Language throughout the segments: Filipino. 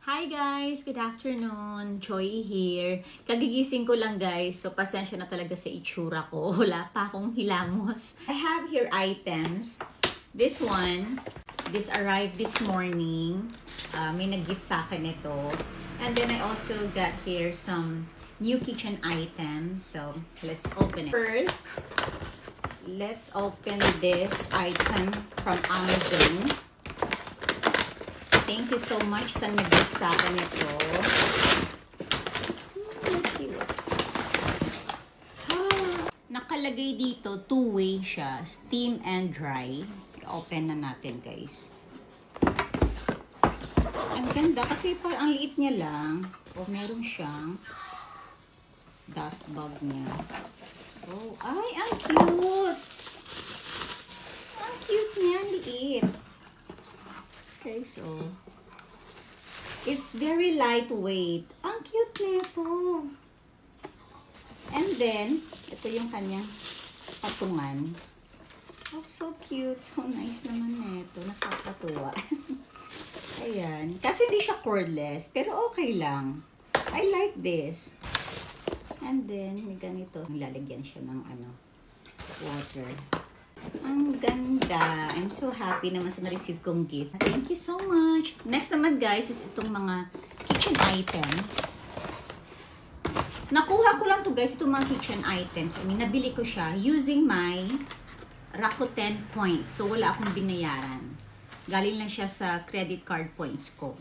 Hi guys! Good afternoon! Joy here. Kagigising ko lang guys, so pasensya na talaga sa itsura ko. Wala pa akong hilamos. I have here items. This one, this arrived this morning. May nag-gift sa akin ito. And then I also got here some new kitchen items. So, let's open it. First, let's open this item from Amazon. Thank you so much sa nag-gift sa akin ito. Let's see what. Nakalagay dito, two-way siya. Steam and dry. Open na natin, guys. Ang ganda kasi parang ang liit niya lang. O, meron siyang dust bag niya. Oh, ay, ang cute! Ang cute niya, liit. Okay, so, it's very lightweight. Ang cute nito. And then, ito yung kanyang patungan. Oh, so cute. So nice naman nito. Nakakatuwa. Ayan. Kaso hindi siya cordless, pero okay lang. I like this. And then, may ganito. Lalagyan siya ng water. Ang ganda. I'm so happy naman sa na-receive kong gift. Thank you so much. Next naman guys is itong mga kitchen items. Nakuha ko lang to guys, itong mga kitchen items. I mean, nabili ko siya using my Rakuten points. So, wala akong binayaran. Galing lang siya sa credit card points ko.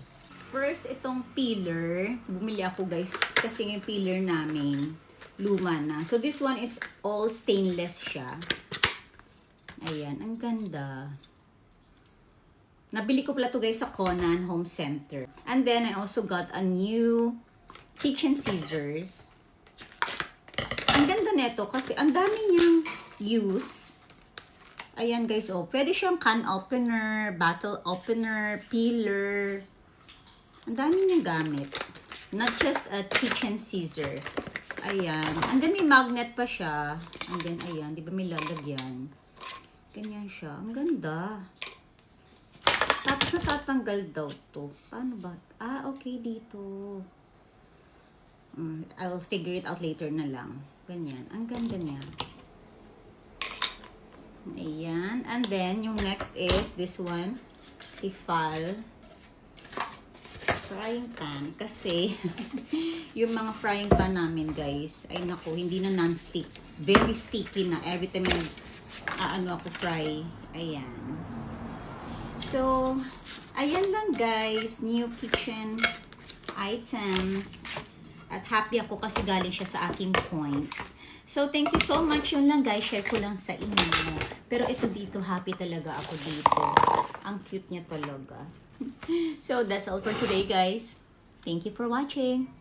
First, itong peeler. Bumili ako guys kasi yung peeler namin luma na. So, this one is all stainless siya. Ayan, ang ganda. Nabili ko pala to guys sa Conan Home Center. And then, I also got a new kitchen scissors. Ang ganda nito kasi ang dami niyang use. Ayan guys, oh. Pwede siyang can opener, bottle opener, peeler. Ang dami niyang gamit. Not just a kitchen scissor. Ayan. And then, may magnet pa siya. And then, ayan. Di ba may lalagyan? Ganyan siya. Ang ganda. Tapos natatanggal daw to. Paano ba? Ah, okay dito. I'll figure it out later na lang. Ganyan. Ang ganda niya. Ayan. And then, yung next is this one. Tefal frying pan. Kasi, yung mga frying pan namin, guys, ay naku, hindi na non-stick. Very sticky na. Every time ako fry. Ayan. So, ayan lang guys. New kitchen items. At happy ako kasi galing siya sa aking points. So, thank you so much. Yun lang guys. Share ko lang sa inyo. Pero ito dito, happy talaga ako dito. Ang cute niya talaga. So, that's all for today guys. Thank you for watching.